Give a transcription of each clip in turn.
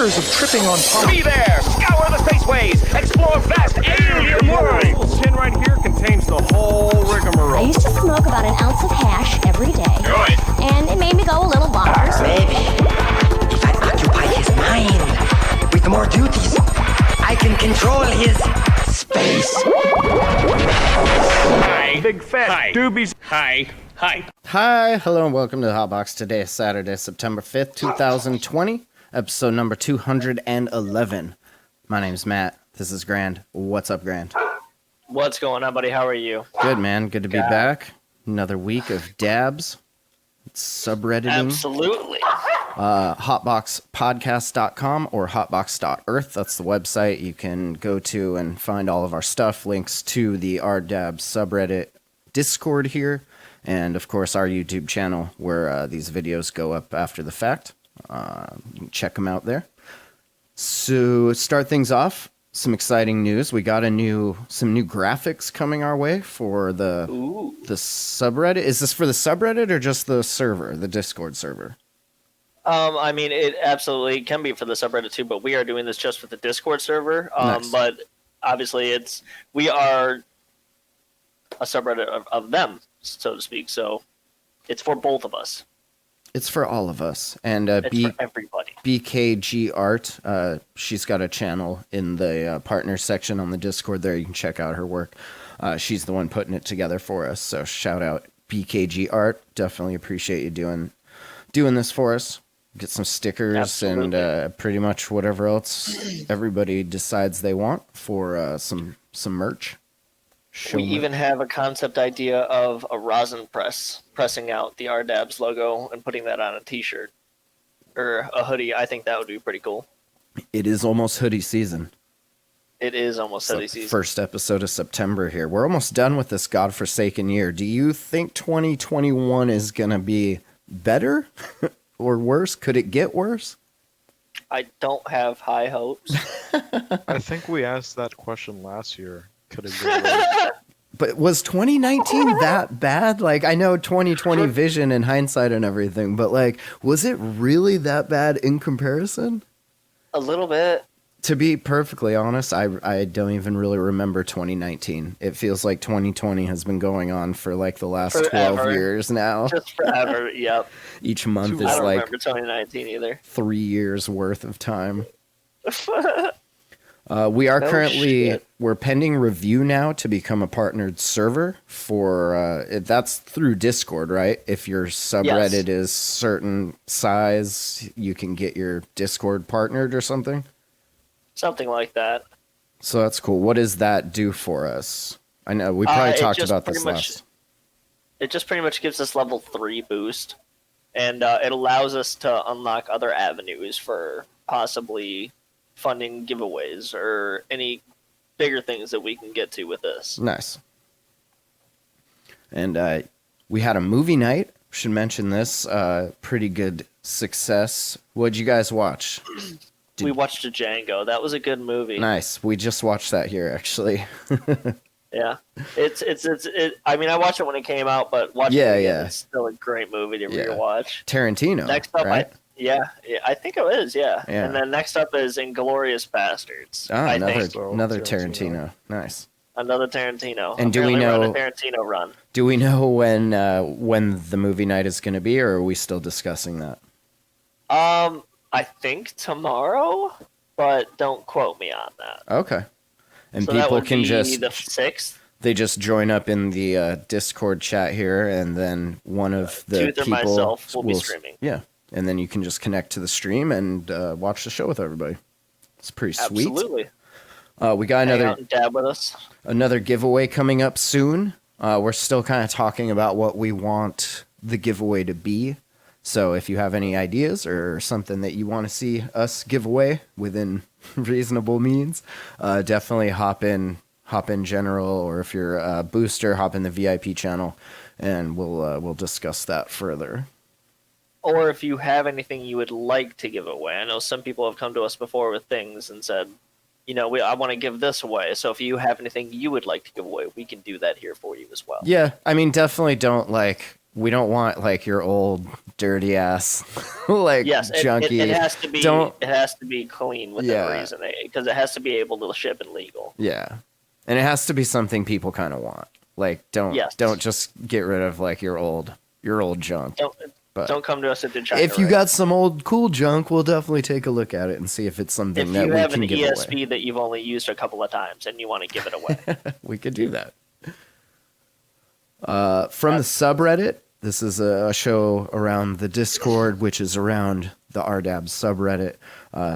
years of tripping on pop. Be there! Scour the spaceways! Explore vast alien worlds! This tin right here contains the whole rigmarole. I used to smoke about an ounce of hash every day. Good. And it made me go a little bonkers. Maybe if I occupy his mind with more duties, I can control his space. Hi. Big fat doobies. Hi. Hi, hello, and welcome to the Hotbox. Today is Saturday, September 5th, 2020, episode number 211. My name's Matt. This is Grand. What's up, Grand? What's going on, buddy? How are you? Good, man. Good to be back. Another week of dabs. Subredditing. Absolutely. Hotboxpodcast.com or hotbox.earth. That's the website you can go to and find all of our stuff. Links to the RDAB subreddit Discord here. And, of course, our YouTube channel where these videos go up after the fact. You can check them out there. So, start things off, some exciting news. We got some new graphics coming our way for the subreddit. Is this for the subreddit or just the server, the Discord server? I mean, it absolutely can be for the subreddit too, but we are doing this just for the Discord server. Nice. But obviously, we are a subreddit of them, so to speak. So it's for both of us. It's for all of us. And It's for everybody. BKG Art, she's got a channel in the partner section on the Discord there. You can check out her work. She's the one putting it together for us. So shout out BKG Art. Definitely appreciate you doing this for us. Get some stickers. Absolutely. And pretty much whatever else everybody decides they want for some merch. We even have a concept idea of a rosin press, pressing out the RDABS logo and putting that on a t-shirt or a hoodie. I think that would be pretty cool. It is almost hoodie season. It is almost hoodie season. First episode of September here. We're almost done with this godforsaken year. Do you think 2021 is going to be better or worse? Could it get worse? I don't have high hopes. I think we asked that question last year. Could it get worse? But was 2019 that bad? Like, I know 2020 vision and hindsight and everything, but like, was it really that bad in comparison? A little bit. To be perfectly honest, I don't even really remember 2019. It feels like 2020 has been going on for like the last 12 years now. Just forever, yep. Each month is I don't like remember 2019 either. 3 years worth of time. We are we're pending review now to become a partnered server for, that's through Discord, right? If your subreddit is certain size, you can get your Discord partnered or something? Something like that. So that's cool. What does that do for us? I know we probably talked about this last. It just pretty much gives us level 3 boost, and it allows us to unlock other avenues for possibly funding giveaways or any bigger things that we can get to with this. Nice. And we had a movie night. Should mention this. Pretty good success. What'd you guys watch? We watched a Django. That was a good movie. Nice. We just watched that here, actually. Yeah. I mean, I watched it when it came out, but watching it again, it's still a great movie to rewatch. Tarantino. Next up, right? I think it is, yeah. And then next up is Inglourious Bastards. Oh, another Tarantino. Nice. Another Tarantino. And do we know a Tarantino run? Do we know when the movie night is going to be, or are we still discussing that? I think tomorrow, but don't quote me on that. Okay. And so people that would can be just the 6th. They just join up in the Discord chat here, and then one of the Tooth or people myself will be streaming. Yeah, and then you can just connect to the stream and watch the show with everybody. It's pretty sweet. Absolutely. We got Hang out and dab with us. Another giveaway coming up soon. We're still kind of talking about what we want the giveaway to be. So if you have any ideas or something that you want to see us give away within reasonable means, definitely hop in general, or if you're a booster, hop in the VIP channel, and we'll discuss that further. Or if you have anything you would like to give away. I know some people have come to us before with things and said, I want to give this away. So if you have anything you would like to give away, we can do that here for you as well. Yeah, I mean, definitely don't we don't want like your old dirty ass like Yes, junkie. it has to be. Don't It has to be clean within Yeah. reason, because it has to be able to ship and legal. Yeah. And it has to be something people kind of want. Like don't Yes. just get rid of like your old junk. But Don't come to us at the China. if you Race. got some old cool junk, we'll definitely take a look at it and see if it's something if that you we have can an give ESP away. that you've only used a couple of times and you want to give it away, We could do that. From the subreddit, this is a show around the Discord, which is around the RDAB subreddit.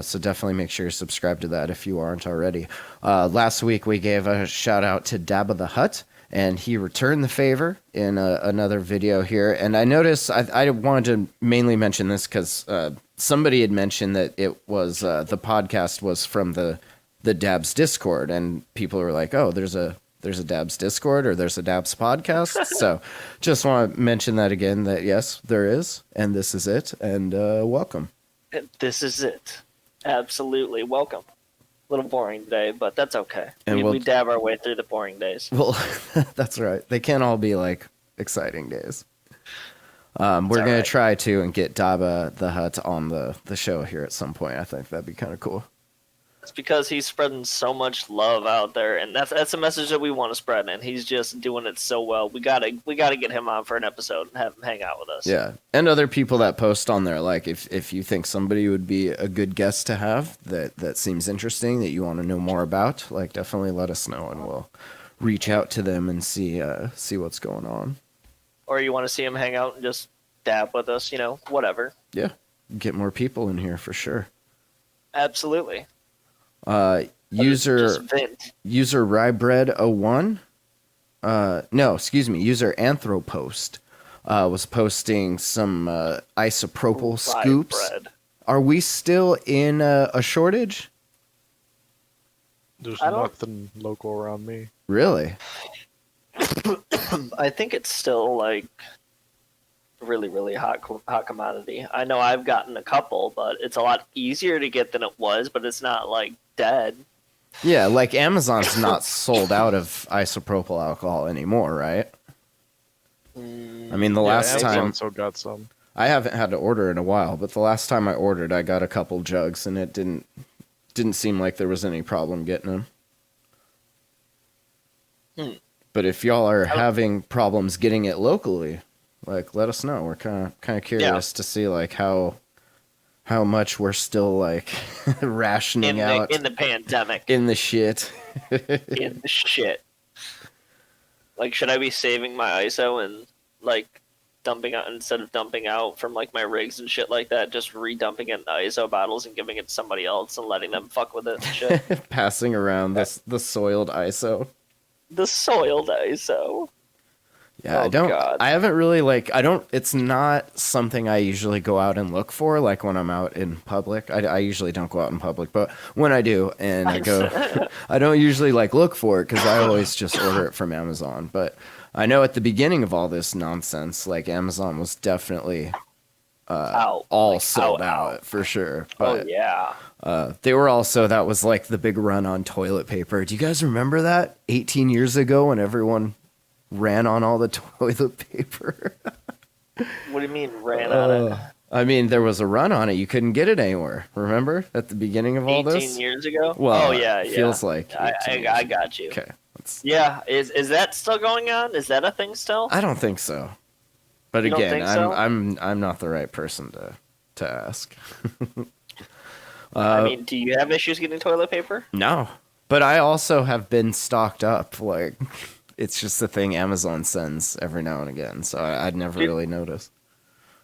So definitely make sure you subscribe to that if you aren't already. Last week we gave a shout out to Dabba the Hutt, and he returned the favor in another video here. And I noticed I wanted to mainly mention this because somebody had mentioned that it was the podcast was from the Dabs Discord, and people were like, "Oh, there's a Dabs Discord or there's a Dabs podcast." So just want to mention that again. That yes, there is, and this is it. And welcome. this is it. Absolutely welcome. A little boring today, but that's okay. And We dab our way through the boring days. Well, that's right. They can't all be like exciting days. We're all gonna right. try to and get Dabba the Hutt on the show here at some point. I think that'd be kind of cool. It's because he's spreading so much love out there, and that's a message that we want to spread. And he's just doing it so well. We gotta get him on for an episode and have him hang out with us. Yeah, and other people that post on there, like if you think somebody would be a good guest to have that seems interesting that you want to know more about, like definitely let us know and we'll reach out to them and see what's going on. Or you want to see him hang out and just dab with us, whatever. Yeah, get more people in here for sure. Absolutely. User Just vent. user Rybread01. No, excuse me. User Anthropost was posting some isopropyl Rye scoops. bread. Are we still in a shortage? There's I don't- nothing local around me. Really? I think it's still like really, really hot commodity. I know I've gotten a couple, but it's a lot easier to get than it was. But it's not like dead. Yeah, like Amazon's not sold out of isopropyl alcohol anymore, right? I mean, the last Amazon time still got some. I haven't had to order in a while, but the last time I ordered, I got a couple jugs, and it didn't seem like there was any problem getting them. But if y'all are having problems getting it locally, like let us know. We're kind of curious to see like how much we're still like rationing out in the pandemic. in the shit. In the shit. Like, should I be saving my ISO and like dumping out instead of dumping out from like my rigs and shit like that? Just redumping it in ISO bottles and giving it to somebody else and letting them fuck with it and shit. Passing around the soiled ISO. The soiled ISO. Yeah, Oh, God. I haven't really it's not something I usually go out and look for, like when I'm out in public. I usually don't go out in public, but when I do and I go, I don't usually like look for it because I always just order it from Amazon. But I know at the beginning of all this nonsense, like Amazon was definitely Out. all Like, sold out. out for sure. Oh But yeah. they were also, that was like the big run on toilet paper. Do you guys remember that 18 years ago when everyone ran on all the toilet paper? What do you mean ran on it? I mean, there was a run on it. You couldn't get it anywhere. Remember at the beginning of all 18 this? years ago? Well, oh yeah, it yeah. feels like 18 I years got you. Okay. Let's, Yeah, is that still going on? Is that a thing still? I don't think so. But You don't again, think so? I'm not the right person to ask. I mean, do you have issues getting toilet paper? No. But I also have been stocked up. Like, it's just a thing Amazon sends every now and again. So I'd never really noticed.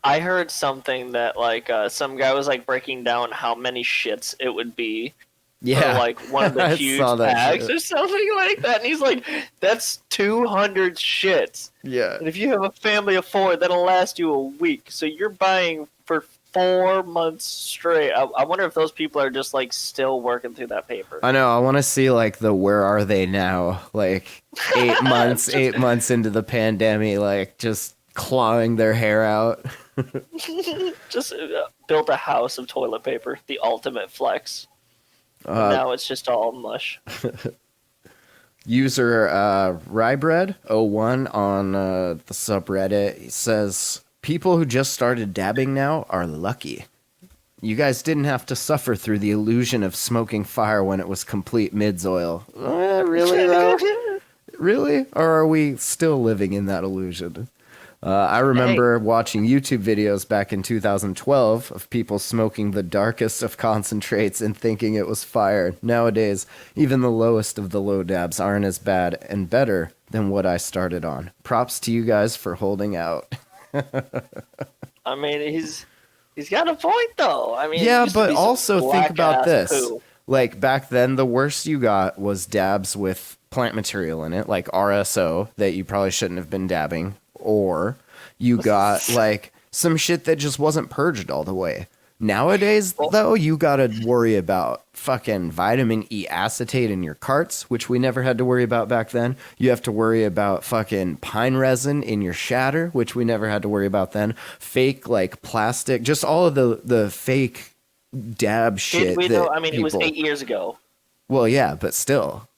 I heard something that like some guy was like breaking down how many shits it would be Yeah. for like one of the I huge saw that bags shit. or something like that, and he's like, "That's 200 shits, Yeah. and if you have a family of 4, that'll last you a week. So you're buying for 4 months straight." I wonder if those people are just like still working through that paper. I know. I want to see like the where are they now? Like 8 months, 8 months into the pandemic, like just clawing their hair out. Just built a house of toilet paper, the ultimate flex. And now it's just all mush. User Rybread01 on the subreddit, he says, people who just started dabbing now are lucky. You guys didn't have to suffer through the illusion of smoking fire when it was complete mids oil. Really, though? Really? Or are we still living in that illusion? I remember watching YouTube videos back in 2012 of people smoking the darkest of concentrates and thinking it was fire. Nowadays, even the lowest of the low dabs aren't as bad and better than what I started on. Props to you guys for holding out. I mean, he's got a point though. I mean, it Yeah, used to but be some also think about black-ass this. poo. Like, back then, the worst you got was dabs with plant material in it, like RSO, that you probably shouldn't have been dabbing. Or you got, like, some shit that just wasn't purged all the way. Nowadays, though, you gotta worry about fucking vitamin E acetate in your carts, which we never had to worry about back then. You have to worry about fucking pine resin in your shatter, which we never had to worry about then. Fake, like, plastic, just all of the fake dab shit. Did we that know? I mean, it was people- 8 years ago. Well, yeah, but still.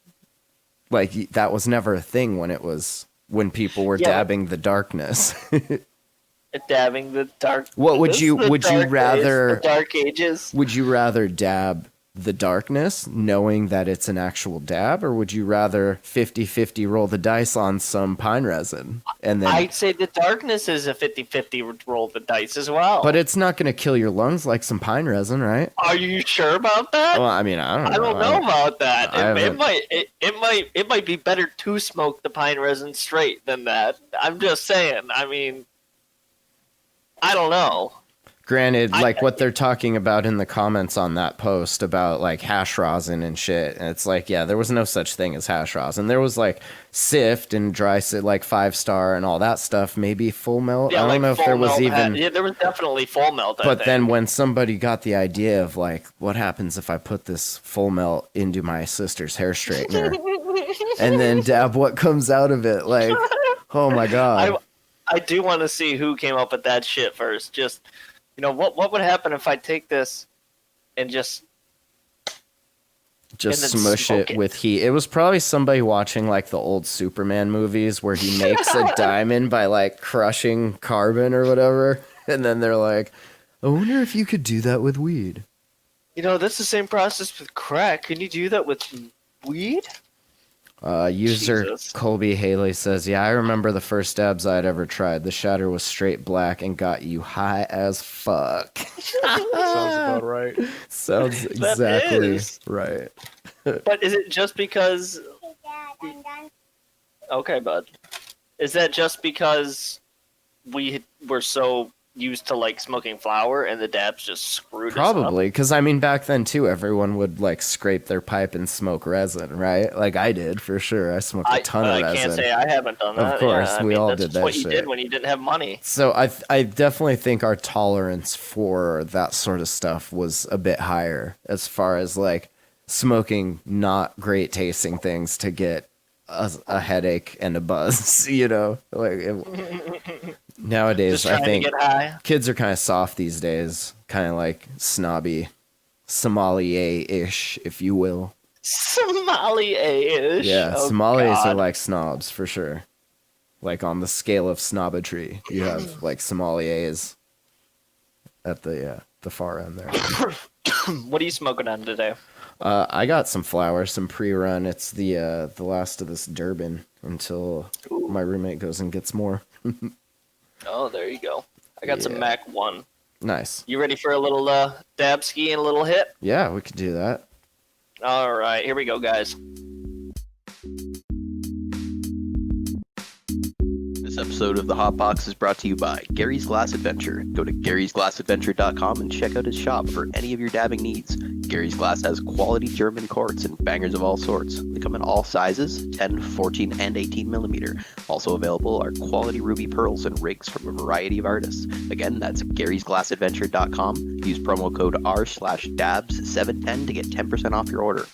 Like, that was never a thing when people were Yeah. dabbing the darkness. Dabbing the dark. What would this you- is the would you dark days, rather- the dark ages? Would you rather dab the darkness knowing that it's an actual dab, or would you rather 50-50 roll the dice on some pine resin and then I'd say the darkness is a 50-50 roll the dice as well. but it's not going to kill your lungs like some pine resin, right? Are you sure about that? Well, I mean, I don't know. I don't know about that. I It haven't- might be better to smoke the pine resin straight than that. I'm just saying. I mean, I don't know. Granted, like what they're talking about in the comments on that post about like hash rosin and shit, and it's like, yeah, there was no such thing as hash rosin. There was like Sift and Dry Sit, like 5-star and all that stuff. Maybe Full Melt. Yeah, I don't like know if Full there was Melt even. yeah, there was definitely Full Melt. I But think. then when somebody got the idea of like, what happens if I put this Full Melt into my sister's hair straightener, and then dab what comes out of it, like, oh my god. I do want to see who came up with that shit first. Just, you know, what would happen if I take this and just Just and then smush smoke it it. with heat. It was probably somebody watching like the old Superman movies where he makes a diamond by like crushing carbon or whatever. And then they're like, I wonder if you could do that with weed. You know, that's the same process with crack. Can you do that with weed? User Jesus. Colby Haley says, yeah, I remember the first dabs I'd ever tried. The shatter was straight black and got you high as fuck. Sounds about right. Sounds That exactly is. right. But is it just because... Okay, bud. Is that just because we were so used to like smoking flower and the dabs just screwed us up? Probably, because I mean, back then too, everyone would like scrape their pipe and smoke resin, right? Like I did for sure. I smoked a ton of I resin. can't say I haven't done Of that. course, yeah, I we mean, all that's did just that what you shit. did when you didn't have money. So I definitely think our tolerance for that sort of stuff was a bit higher as far as like smoking not great tasting things to get a headache and a buzz, you know? Like nowadays, Just I trying think to get high. kids are kind of soft these days, kind of like snobby, sommelier-ish, if you will. Sommelier-ish. Yeah, Oh, sommeliers are God. like snobs for sure. Like on the scale of snobbetry, you have like sommeliers at the far end there. What are you smoking on today? I got some flour, some pre-run. It's the last of this Durban until my roommate goes and gets more. Oh, there you go. I got some Yeah. Mac 1. Nice. You ready for a little dab ski and a little hit? Yeah, we could do that. All right, here we go, guys. This episode of The Hot Box is brought to you by Gary's Glass Adventure. Go to garysglassadventure.com and check out his shop for any of your dabbing needs. Gary's Glass has quality German quartz and bangers of all sorts. They come in all sizes, 10, 14, and 18 millimeter. Also available are quality ruby pearls and rigs from a variety of artists. Again, that's garysglassadventure.com. Use promo code R/dabs710 to get 10% off your order.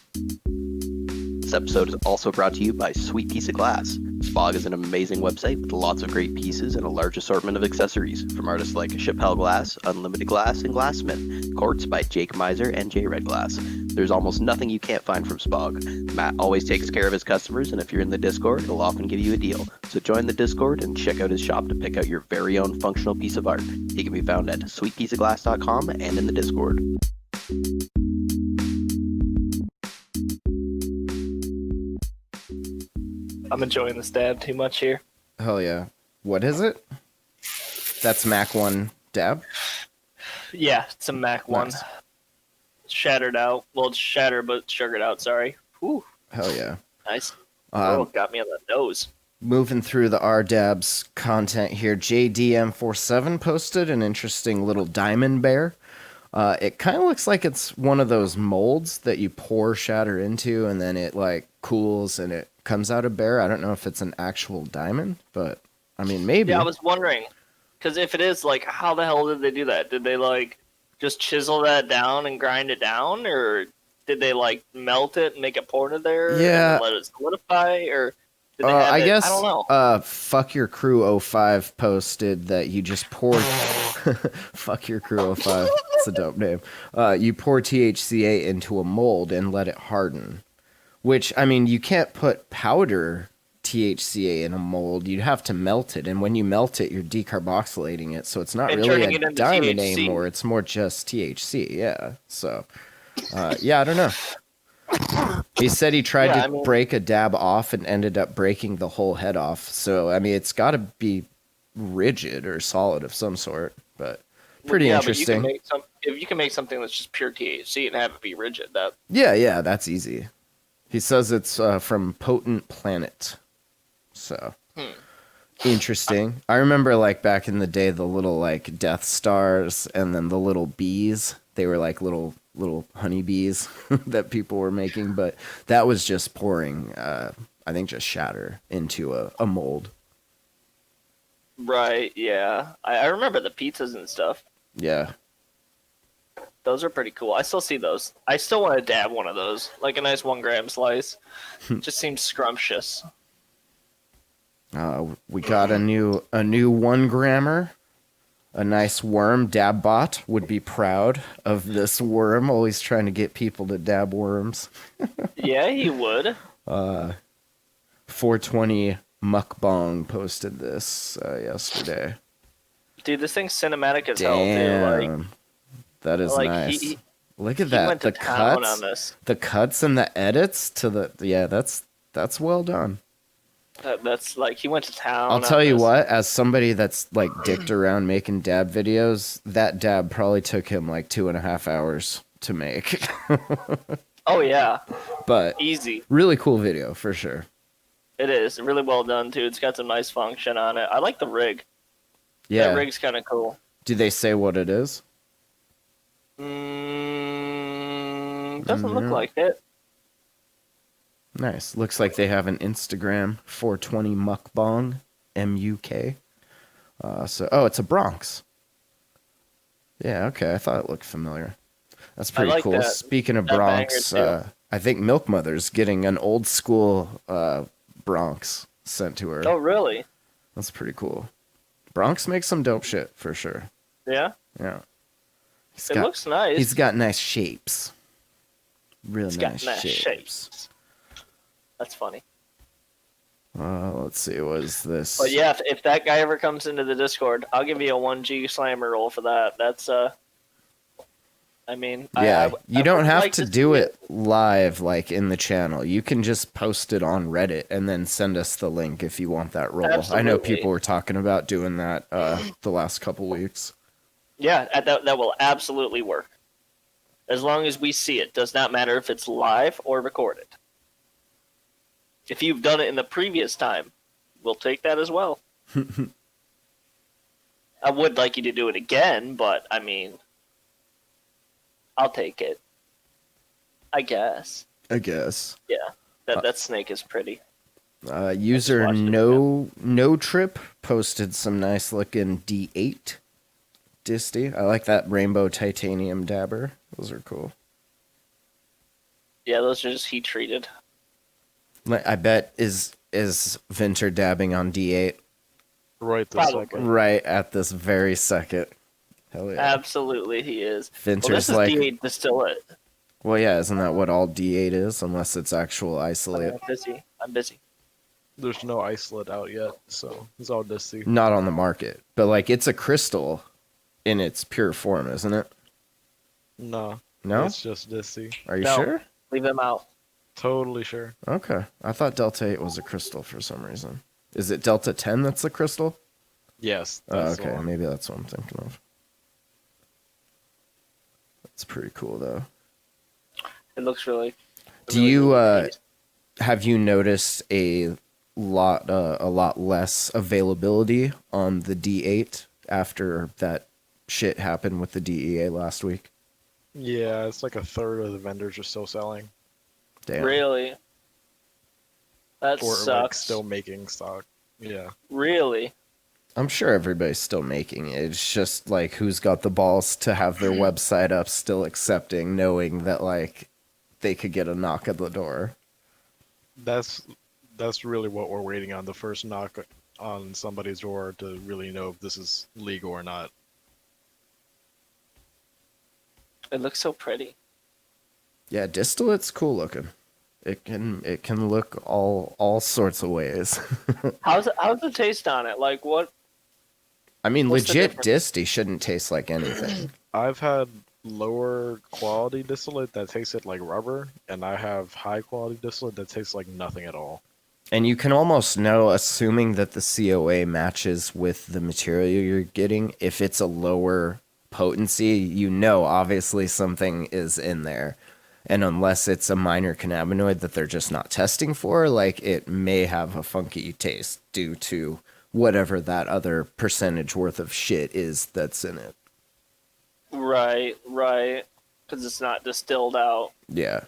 This episode is also brought to you by Sweet Piece of Glass. Spog is an amazing website with lots of great pieces and a large assortment of accessories from artists like Chappelle Glass, Unlimited Glass, and Glassmith. Quartz by Jake Miser and J Red Glass. There's almost nothing you can't find from Spog. Matt always takes care of his customers, and if you're in the Discord, he'll often give you a deal. So join the Discord and check out his shop to pick out your very own functional piece of art. He can be found at sweetpieceofglass.com and in the Discord. I'm enjoying this dab too much here. Hell yeah. What is it? That's Mac 1 dab? Yeah, it's a Mac 1. Nice. Shattered out. Well, it's shattered, but sugared out, sorry. Whew, Hell yeah. nice. Oh, got me on the nose. Moving through the RDABS content here, JDM47 posted an interesting little diamond bear. It kind of looks like it's one of those molds that you pour shatter into and then it like cools and it comes out a bear. I don't know if it's an actual diamond, but I mean, maybe. Yeah, I was wondering. Because if it is, like, how the hell did they do that? Did they, like, just chisel that down and grind it down? Or did they, like, melt it and make it ported there? Yeah. And let it solidify? Or did they have I it? guess I don't know. Fuck Your Crew 05 posted that you just pour Fuck Your Crew 05. It's a dope name. You pour THCA into a mold and let it harden. Which, I mean, you can't put powder THCA in a mold. You'd have to melt it, and when you melt it, you're decarboxylating it, so it's not And really turning a it into diamond THC. anymore. It's more just THC. Yeah. So, yeah, I don't know. He said he tried to break a dab off and ended up breaking the whole head off. So, I mean, it's got to be rigid or solid of some sort, but pretty interesting. But if you can make something that's just pure THC and have it be rigid, that Yeah, that's easy. He says it's from Potent Planet. So, interesting. I remember, like, back in the day, the little, like, Death Stars and then the little bees. They were, like, little honeybees that people were making. But that was just pouring, I think, just shatter into a mold. right? Yeah, I remember the pizzas and stuff. Yeah. Those are pretty cool. I still see those. I still want to dab one of those, like a nice 1 gram slice. Just seems scrumptious. We got a new 1 grammer. A nice worm. Dabbot would be proud of this worm. Always trying to get people to dab worms. Yeah, he would. 420 Mukbang posted this yesterday. Dude, this thing's cinematic as hell, dude. Like, that is like, nice. Look at he that. went to town on this. The cuts and the edits to that's well done. That's like he went to town. I'll tell on you this. what, as somebody that's like dicked around making dab videos, that dab probably took him like 2.5 hours to make. Oh yeah, But easy. really cool video for sure. It is really well done too. It's got some nice function on it. I like the rig. Yeah. That rig's kind of cool. Do they say what it is? Doesn't look like it. Nice. Looks like they have an Instagram, 420 Mukbang, MUK. It's a Bronx. Yeah, okay. I thought it looked familiar. That's pretty like cool. that. Speaking of That Bronx, banger, too. I think Milk Mother's getting an old school Bronx sent to her. Oh really? That's pretty cool. Bronx makes some dope shit for sure. Yeah. Yeah. It looks nice. He's got nice shapes. Real He's nice, got nice shapes. shapes. That's funny. Let's see. What is this? But yeah, if that guy ever comes into the Discord, I'll give you a 1G slammer roll for that. That's I mean, yeah, you don't would have like to see do it live like in the channel. You can just post it on Reddit and then send us the link if you want that roll. I know Absolutely. people were talking about doing that the last couple weeks. Yeah, that will absolutely work. As long as we see it. Does not matter if it's live or recorded. If you've done it in the previous time, we'll take that as well. I would like you to do it again, but I mean, I'll take it. I guess. Yeah, that snake is pretty. User watched it no trip posted some nice looking D8 disty. I like that rainbow titanium dabber. Those are cool. Yeah, those are just heat treated. I bet is Vinter dabbing on D8 Right this Probably. second. right at this very second. Hell yeah. Absolutely, he is. Vinter's Well, this is like, D8 distillate. Well, yeah, isn't that what all D8 is, unless it's actual isolate? I'm busy. There's no isolate out yet, so it's all disty. Not on the market, but like it's a crystal in its pure form, isn't it? No. No? It's just disty. Are you No. sure? Leave them out. Totally sure. Okay. I thought Delta 8 was a crystal for some reason. Is it Delta 10 that's the crystal? Yes. Oh, That's the okay. one. Maybe that's what I'm thinking of. That's pretty cool, though. It looks really. Do you have you noticed a lot less availability on the D8 after that shit happened with the DEA last week? Yeah, it's like a third of the vendors are still selling. Damn. Really? That Or like sucks. still making stock. Yeah. Really? I'm sure everybody's still making it. It's just like who's got the balls to have their website up still accepting, knowing that like they could get a knock at the door. That's really what we're waiting on, the first knock on somebody's door to really know if this is legal or not. It looks so pretty. Yeah, distillate's cool looking. It can look all sorts of ways. How's the taste on it? Like what? I mean, What's the legit difference? disty shouldn't taste like anything. I've had lower quality distillate that tasted like rubber, and I have high quality distillate that tastes like nothing at all. And you can almost know, assuming that the COA matches with the material you're getting, if it's a lower potency, you know obviously something is in there. And unless it's a minor cannabinoid that they're just not testing for, like it may have a funky taste due to whatever that other percentage worth of shit is that's in it. Right. Because it's not distilled out. Yeah.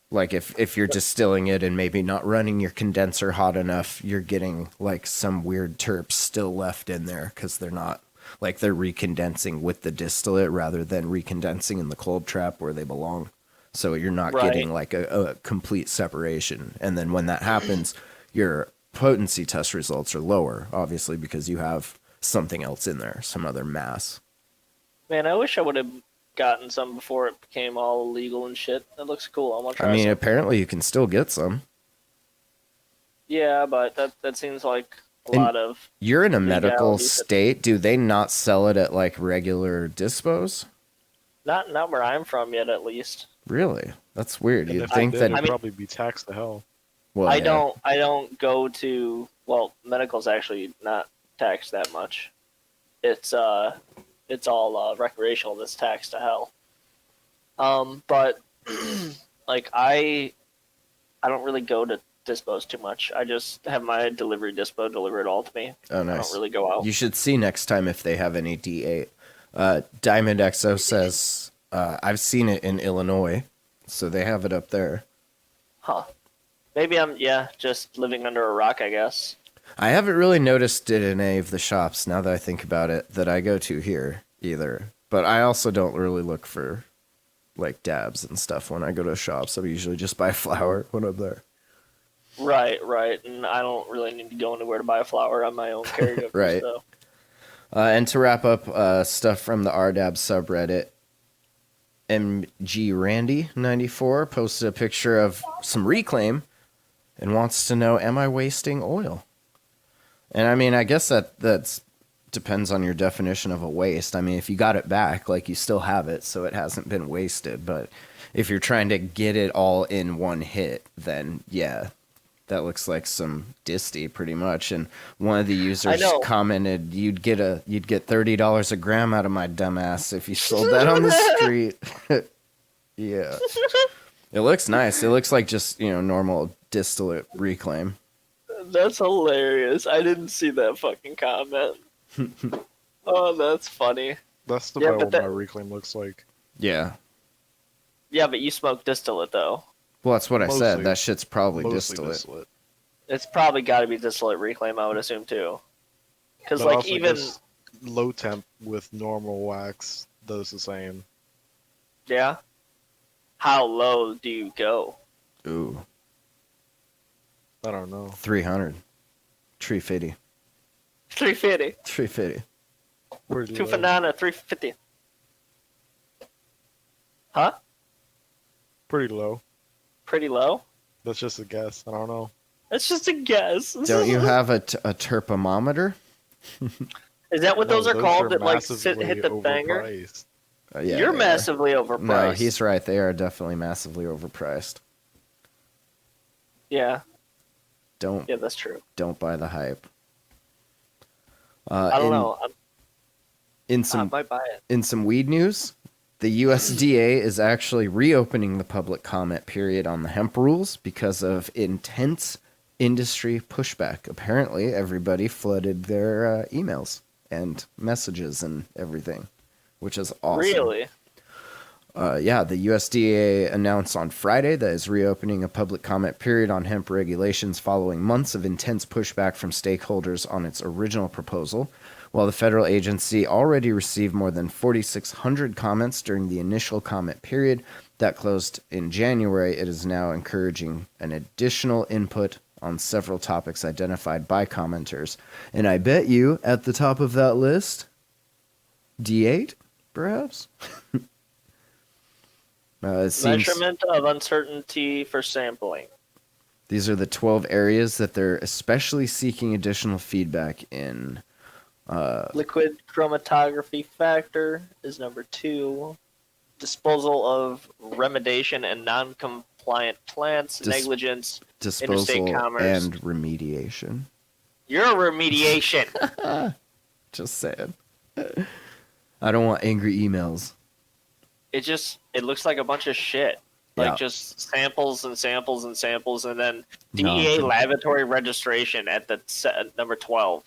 Like if you're distilling it and maybe not running your condenser hot enough, you're getting like some weird terps still left in there because they're not, like they're recondensing with the distillate rather than recondensing in the cold trap where they belong. So you're not Right. getting like a complete separation. And then when that happens, your potency test results are lower, obviously, because you have something else in there, some other mass. Man, I wish I would have gotten some before it became all illegal and shit. It looks cool. I want to try I mean, some. apparently you can still get some. Yeah, but that seems like a And- lot of. You're in a medical Legality. state. Do they not sell it at like regular dispos? Not where I'm from yet, at least. Really? That's weird. And You'd if they think did, that. it'd I mean- probably be taxed to hell. Well, I yeah. don't go to, well, medical's actually not taxed that much. It's all recreational that's taxed to hell. But like I don't really go to dispos too much. I just have my delivery dispo deliver it all to me. Oh, I nice. don't really go out. You should see next time if they have any D8. Diamond XO says, I've seen it in Illinois, so they have it up there. Huh. Maybe I'm just living under a rock, I guess. I haven't really noticed it in any of the shops, now that I think about it, that I go to here either. But I also don't really look for like dabs and stuff when I go to shops. I usually just buy flour when I'm there. Right. And I don't really need to go anywhere to buy a flower on my own caregiver. Right. So. And to wrap up, stuff from the RDAB subreddit, MG Randy 94 posted a picture of some reclaim and wants to know, am I wasting oil? And I mean, I guess that's depends on your definition of a waste. I mean, if you got it back, like you still have it, so it hasn't been wasted. But if you're trying to get it all in one hit, then yeah, that looks like some disty pretty much. And one of the users know. commented, you'd get $30 a gram out of my dumbass if you sold that on the street. Yeah. It looks nice. It looks like just, normal distillate reclaim. That's hilarious. I didn't see that fucking comment. Oh, that's funny. That's the Yeah, about but what that- my reclaim looks like. Yeah. Yeah, but you smoke distillate, though. Well, that's what I said. Mostly- That shit's probably Mostly distillate. It's probably got to be distillate reclaim, I would assume, too. Because, But like, also even... just low temp with normal wax does the same. Yeah? How low do you go? Ooh. I don't know. 300. 350. 350. 350. Pretty Two low. banana, 350. Huh? pretty low. Pretty low? That's just a guess. I don't know. That's just a guess. Don't you have a terpometer? Is that what those are called that like massively hit the banger? overpriced. Yeah, You're they are. massively overpriced. No, he's right. They are definitely massively overpriced. Yeah, Don't yeah, that's true. don't buy the hype. I don't know. In I some might buy it. in some weed news, the USDA is actually reopening the public comment period on the hemp rules because of intense industry pushback. Apparently, everybody flooded their emails and messages and everything, which is awesome. Really? Yeah, the USDA announced on Friday that it's reopening a public comment period on hemp regulations following months of intense pushback from stakeholders on its original proposal. While the federal agency already received more than 4,600 comments during the initial comment period that closed in January, it is now encouraging an additional input on several topics identified by commenters. And I bet you at the top of that list, D8, perhaps? It seems Measurement of uncertainty for sampling. these are the 12 areas that they're especially seeking additional feedback in. Liquid chromatography factor is number 2. Disposal of remediation and non-compliant plants. Negligence. Disposal interstate commerce. and remediation. You're a remediation. Just saying. I don't want angry emails. It looks like a bunch of shit. Like Yeah. just samples and samples and samples, and then No. DEA laboratory registration at the number 12.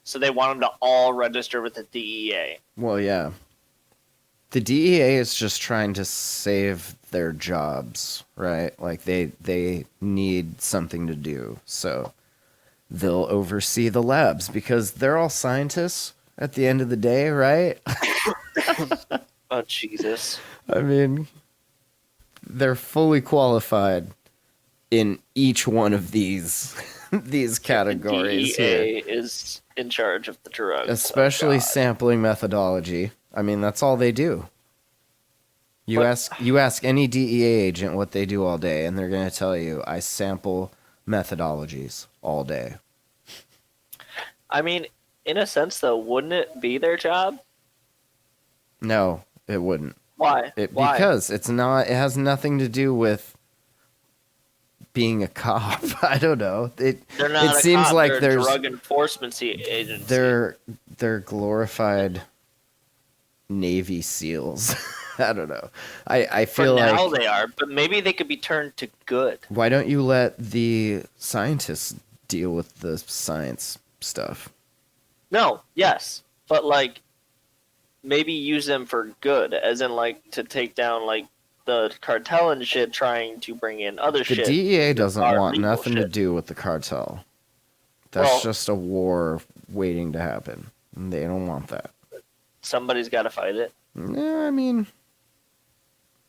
So they want them to all register with the DEA. Well, yeah. The DEA is just trying to save their jobs, right? Like they need something to do. So they'll oversee the labs because they're all scientists at the end of the day, right? Oh, Jesus. I mean, they're fully qualified in each one of these these categories The here. DEA is in charge of the drugs. Especially Oh, God. sampling methodology. I mean, that's all they do. You But- ask any DEA agent what they do all day, and they're going to tell you, I sample methodologies all day. I mean, in a sense, though, wouldn't it be their job? No, it wouldn't. Why? Why? Because it's not. It has nothing to do with being a cop. I don't know. They're not it a seems cop, like they're a there's drug enforcement agency. they're glorified Navy SEALs. I don't know. I For feel now like they are, but maybe they could be turned to good. why don't you let the scientists deal with the science stuff? No, yes, but like maybe use them for good, as in like to take down like the cartel and shit, trying to bring in other The shit. DEA doesn't are want legal nothing to shit. do with the cartel. That's Well- just a war waiting to happen. And they don't want that. Somebody's got to fight it. Yeah, I mean,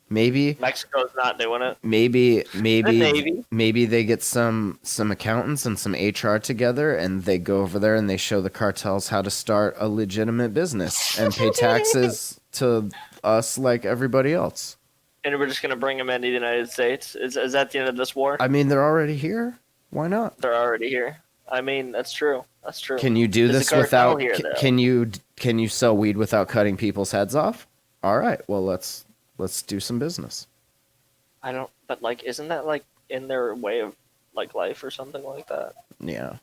maybe Mexico's not doing it. maybe Navy. maybe they get some accountants and some HR together and they go over there and they show the cartels how to start a legitimate business and pay taxes to us like everybody else. And we're just gonna bring them into the United States. Is that the end of this war? I mean, they're already here. Why not? They're already here. I mean, that's true. That's true. Can you do There's this a cartel without here, though. can you sell weed without cutting people's heads off? All right. Well, let's do some business. I don't. But like, isn't that like in their way of like life or something like that? Yeah.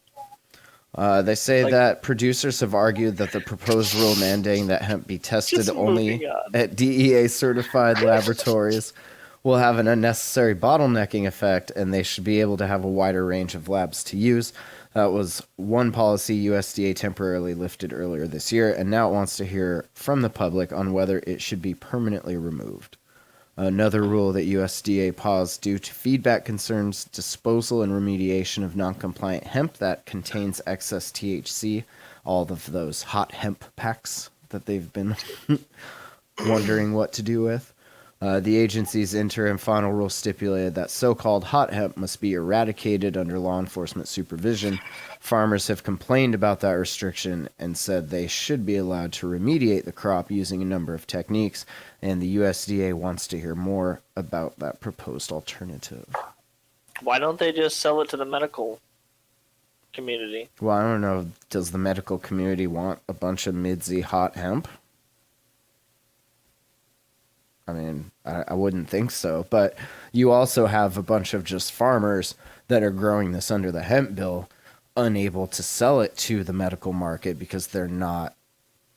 They say Like- that producers have argued that the proposed rule mandating that hemp be tested Just only moving on. at DEA certified laboratories will have an unnecessary bottlenecking effect, and they should be able to have a wider range of labs to use. That was one policy USDA temporarily lifted earlier this year, and now it wants to hear from the public on whether it should be permanently removed. Another rule that USDA paused due to feedback concerns disposal and remediation of non-compliant hemp that contains excess THC, all of those hot hemp packs that they've been wondering what to do with. The agency's interim final rule stipulated that so-called hot hemp must be eradicated under law enforcement supervision. Farmers have complained about that restriction and said they should be allowed to remediate the crop using a number of techniques, and the USDA wants to hear more about that proposed alternative. Why don't they just sell it to the medical community? Well, I don't know. Does the medical community want a bunch of midzy hot hemp? I mean, I wouldn't think so. But you also have a bunch of just farmers that are growing this under the hemp bill, unable to sell it to the medical market because they're not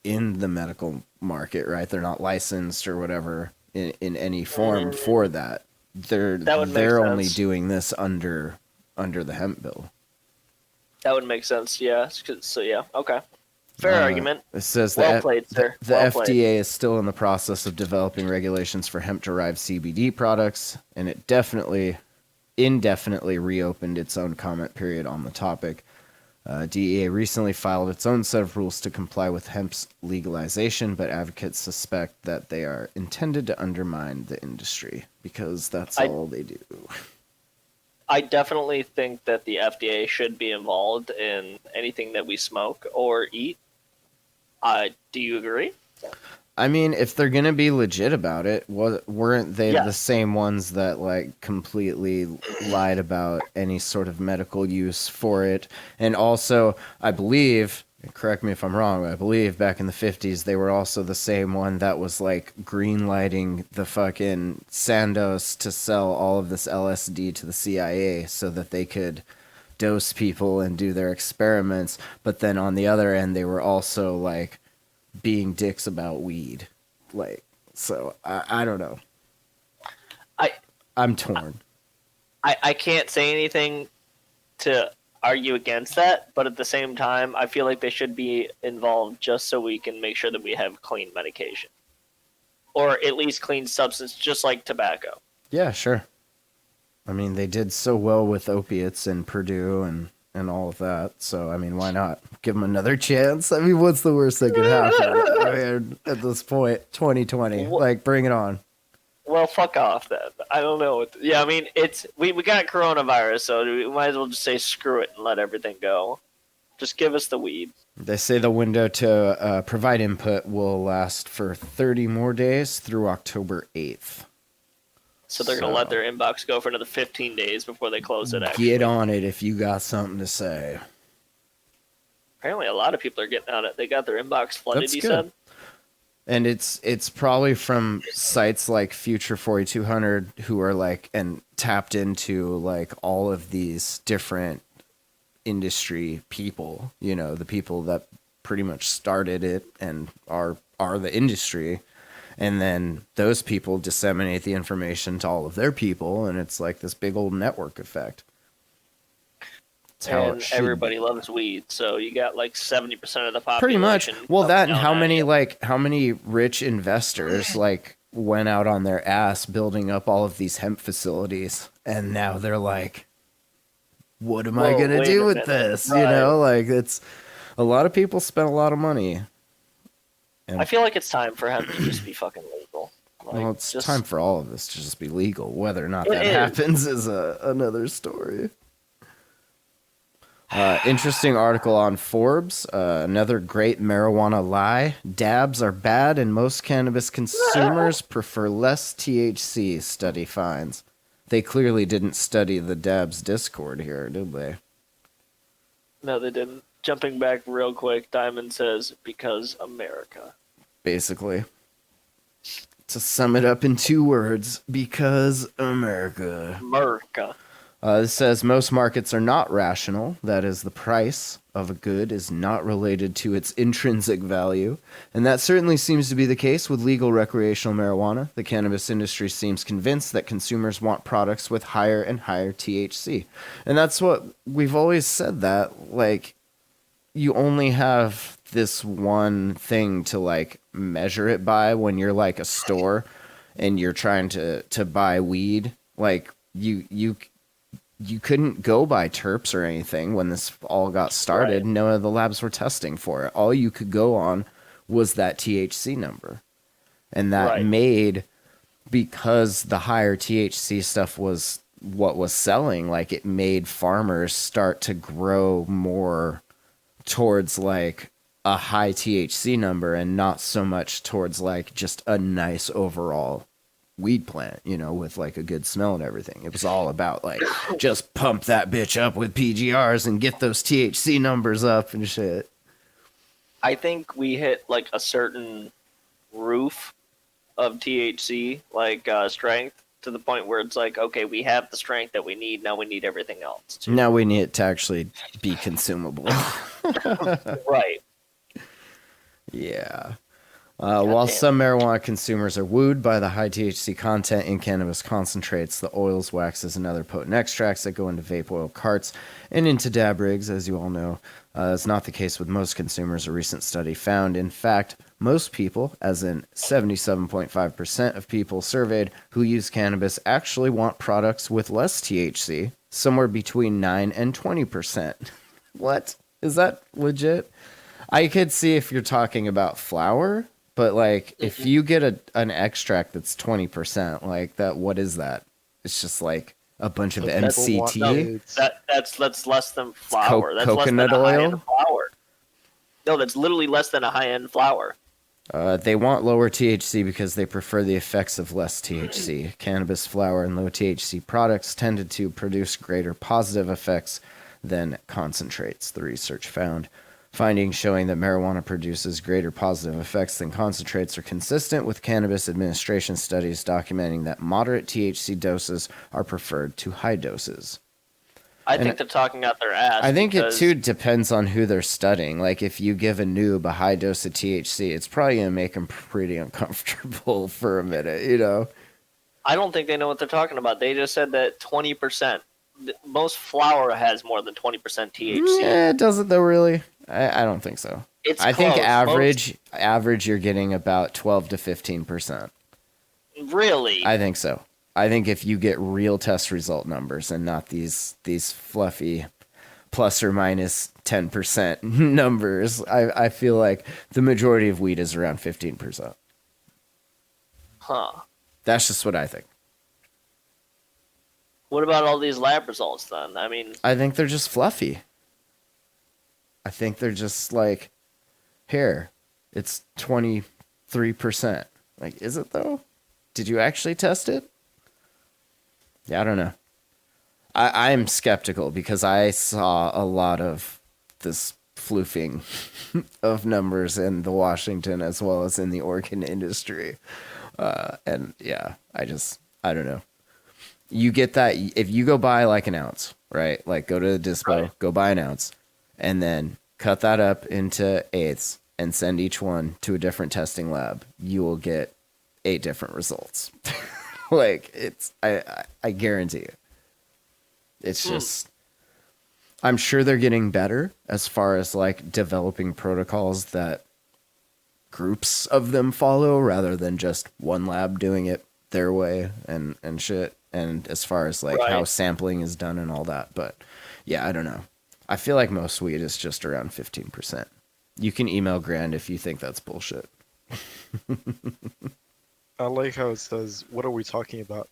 in the medical market, right? They're not licensed or whatever in any form for that. They're only doing this under the hemp bill. That would make sense, yeah. So, yeah, okay. Fair argument. It says well that played, sir. the Well FDA played. is still in the process of developing regulations for hemp-derived CBD products, and it indefinitely reopened its own comment period on the topic. DEA recently filed its own set of rules to comply with hemp's legalization, but advocates suspect that they are intended to undermine the industry because that's all they do. I definitely think that the FDA should be involved in anything that we smoke or eat. Do you agree? I mean, if they're gonna be legit about it, weren't they the same ones that like completely lied about any sort of medical use for it? And also, I believe, correct me if I'm wrong, but I believe back in the 50s they were also the same one that was like green lighting the fucking Sandoz to sell all of this LSD to the CIA so that they could dose people and do their experiments. But then on the other end, they were also like being dicks about weed. Like, so I don't know. I'm torn. I can't say anything to argue against that, but at the same time, I feel like they should be involved just so we can make sure that we have clean medication. Or at least clean substance, just like tobacco. Yeah, sure. I mean, they did so well with opiates in Purdue and all of that. So, I mean, why not? Give them another chance. I mean, what's the worst that could happen? I mean, at this point, 2020. Like, bring it on. Well, fuck off then. I don't know. Yeah, I mean, we got coronavirus, so we might as well just say screw it and let everything go. Just give us the weed. They say the window to provide input will last for 30 more days through October 8th. So they're going to let their inbox go for another 15 days before they close it, actually. Get on it if you got something to say. Apparently a lot of people are getting on it. They got their inbox flooded, That's you good. said? And it's probably from sites like Future 4200 who are like and tapped into like all of these different industry people, you know, the people that pretty much started it and are the industry. And then those people disseminate the information to all of their people, and it's like this big old network effect. That's how And it should everybody loves weed, so you got like 70% of the population. pretty much. Well, that and coming how many rich investors like went out on their ass building up all of these hemp facilities, and now they're like, what am I Whoa, gonna wait do a with minute. this? Right. You know, like it's a lot of people spent a lot of money. I feel like it's time for hemp to just be fucking legal. Like, Well, it's just- time for all of this to just be legal. Whether or not It that is. happens is another story. Interesting article on Forbes. Another great marijuana lie. Dabs are bad and most cannabis consumers prefer less THC, study finds. They clearly didn't study the dabs Discord here, did they? No, they didn't. Jumping back real quick, Diamond says, because America. Basically. To sum it up in 2 words, because America. America. It says most markets are not rational. That is, the price of a good is not related to its intrinsic value. And that certainly seems to be the case with legal recreational marijuana. The cannabis industry seems convinced that consumers want products with higher and higher THC. And that's what we've always said, that, like, you only have this one thing to, like, measure it by when you're, like, a store and you're trying to buy weed. Like, you couldn't go by terps or anything when this all got started. Right. None of the labs were testing for it. All you could go on was that THC number. And that Right. made because the higher THC stuff was what was selling, like it made farmers start to grow more towards like a high THC number and not so much towards like just a nice overall weed plant, you know, with like a good smell and everything. It was all about like just pump that bitch up with PGRs and get those THC numbers up and shit. I think we hit like a certain roof of THC, like strength, to the point where it's like, okay, we have the strength that we need. Now we need everything else. Now we need it to actually be consumable. Right. Yeah. While some marijuana consumers are wooed by the high THC content in cannabis concentrates, the oils, waxes, and other potent extracts that go into vape oil carts and into dab rigs, as you all know, is not the case with most consumers. A recent study found, in fact, most people, as in 77.5% of people surveyed who use cannabis, actually want products with less THC, somewhere between 9 and 20%. What? Is that legit? I could see if you're talking about flour, but like if you get an extract that's 20%, like that, what is that? It's just like a bunch of MCT. That's less than flour. That's coconut less than oil? a high-end flour. No, that's literally less than a high-end flour. They want lower THC because they prefer the effects of less THC. Cannabis flower and low THC products tended to produce greater positive effects than concentrates, the research found. Findings showing that marijuana produces greater positive effects than concentrates are consistent with Cannabis Administration studies documenting that moderate THC doses are preferred to high doses. I think they're talking out their ass. I think it too depends on who they're studying. Like if you give a noob a high dose of THC, it's probably going to make him pretty uncomfortable for a minute, you know? I don't think they know what they're talking about. They just said that 20%. Most flour has more than 20% THC. Yeah, it doesn't though, really. I don't think so. I think average you're getting about 12 to 15%. Really? I think so. I think if you get real test result numbers and not these fluffy plus or minus 10% numbers, I feel like the majority of weed is around 15%. Huh. That's just what I think. What about all these lab results then? I mean, I think they're just fluffy. I think they're just like, here, it's 23%. Like, is it though? Did you actually test it? Yeah, I don't know. I'm skeptical because I saw a lot of this floofing of numbers in the Washington as well as in the Oregon industry. And yeah, I don't know. You get that if you go buy like an ounce, right? Like go to the dispo, go buy an ounce, and then cut that up into eighths and send each one to a different testing lab, you will get 8 different results. Like it's, I guarantee you. It's just, I'm sure they're getting better as far as like developing protocols that groups of them follow rather than just one lab doing it their way and shit. And as far as like how sampling is done and all that. But yeah, I don't know. I feel like most weed is just around 15%. You can email Grand if you think that's bullshit. I like how it says, what are we talking about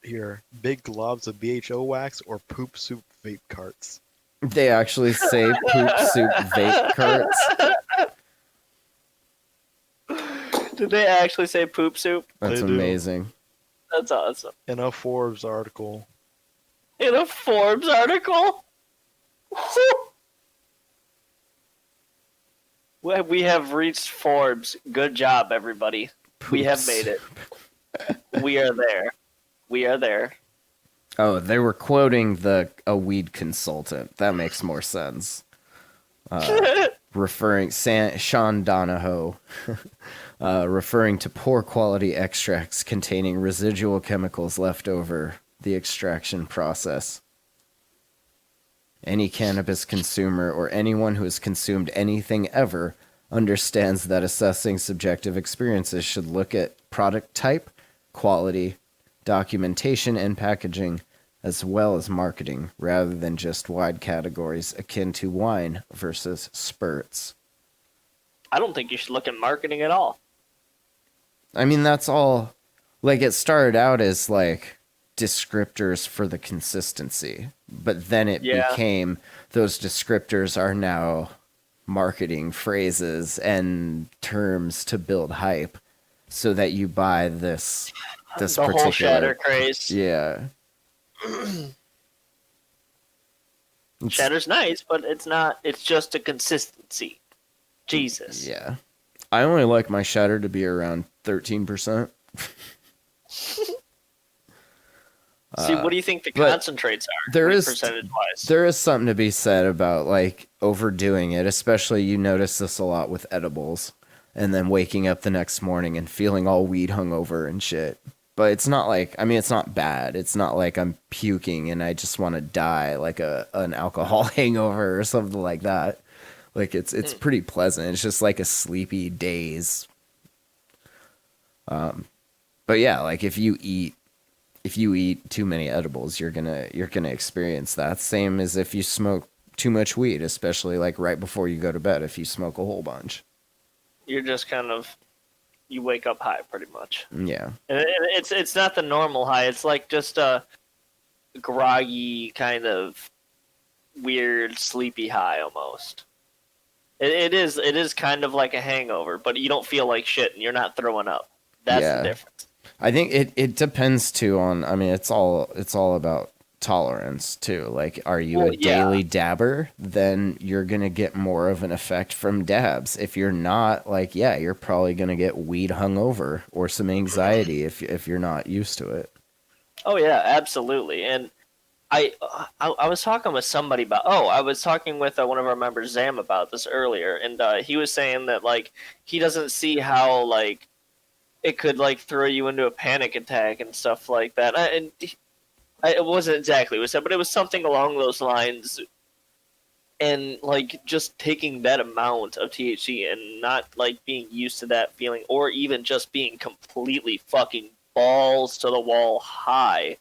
here? Big globs of BHO wax or poop soup vape carts? They actually say poop soup vape carts. Did they actually say poop soup? That's amazing. That's awesome. In a Forbes article. In a Forbes article? We have reached Forbes. Good job, everybody. We have made it. We are there. We are there. Oh, they were quoting a weed consultant. That makes more sense. Referring Sean Donahoe, referring to poor quality extracts containing residual chemicals left over the extraction process. Any cannabis consumer or anyone who has consumed anything ever understands that assessing subjective experiences should look at product type, quality, documentation, and packaging, as well as marketing, rather than just wide categories akin to wine versus spirits. I don't think you should look at marketing at all. I mean, that's all like it started out as like descriptors for the consistency, but then it Yeah. became those descriptors are now marketing phrases and terms to build hype so that you buy this The particular whole shatter craze. Yeah. Shatter's nice, but it's not. It's just a consistency. Jesus. Yeah. I only like my shatter to be around 13%. See, what do you think the but concentrates are? there like, is- percentage-wise. There is something to be said about like overdoing it, especially you notice this a lot with edibles and then waking up the next morning and feeling all weed hungover and shit. But it's not like, I mean, it's not bad. It's not like I'm puking and I just want to die like an alcohol hangover or something like that. Like it's pretty pleasant. It's just like a sleepy daze. But yeah, like if you eat too many edibles, you're gonna experience that. Same as if you smoke too much weed, especially like right before you go to bed. If you smoke a whole bunch, You're just kind of, you wake up high pretty much. yeah, And it's not the normal high. It's like just a groggy kind of weird sleepy high almost. It is kind of like a hangover, but you don't feel like shit and you're not throwing up. That's Yeah. the difference. I think it depends too on. I mean, it's all about tolerance too. Like, are you Well, a yeah. daily dabber? Then you're gonna get more of an effect from dabs. If you're not, like, yeah, you're probably gonna get weed hungover or some anxiety if you're not used to it. Oh yeah, absolutely. And I was talking with somebody about. Oh, I was talking with one of our members, Zam, about this earlier, and he was saying that like he doesn't see how like it could like throw you into a panic attack and stuff like that. It wasn't exactly what it said, but it was something along those lines. And like just taking that amount of THC and not like being used to that feeling, or even just being completely fucking balls to the wall high,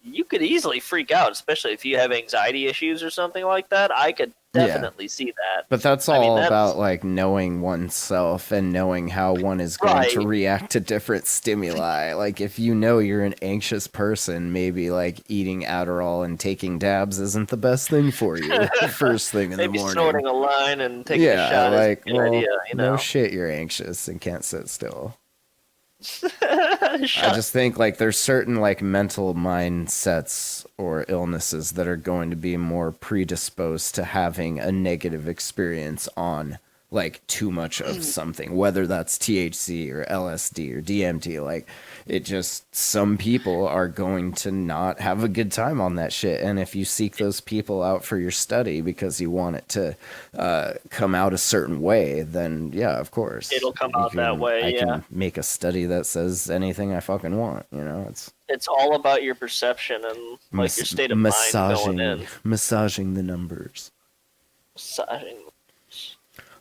you could easily freak out, especially if you have anxiety issues or something like that. I could Yeah. definitely see that. But that's I all mean, that's- about like knowing oneself and knowing how one is going to Right. react to different stimuli. Like if you know you're an anxious person, maybe like eating Adderall and taking dabs isn't the best thing for you first thing in Maybe the morning. snorting a line and taking a Yeah, shot like is a good idea, you know. no shit, you're anxious and can't sit still. Shut I just think like there's certain like mental mindsets or illnesses that are going to be more predisposed to having a negative experience on like too much of something, whether that's THC or LSD or DMT. Like it just, some people are going to not have a good time on that shit. And if you seek those people out for your study because you want it to come out a certain way, then yeah, of course It'll come You out that way, I yeah. can make a study that says anything I fucking want. You know, It's all about your perception and like your state of mind going in. massaging the numbers. Massaging.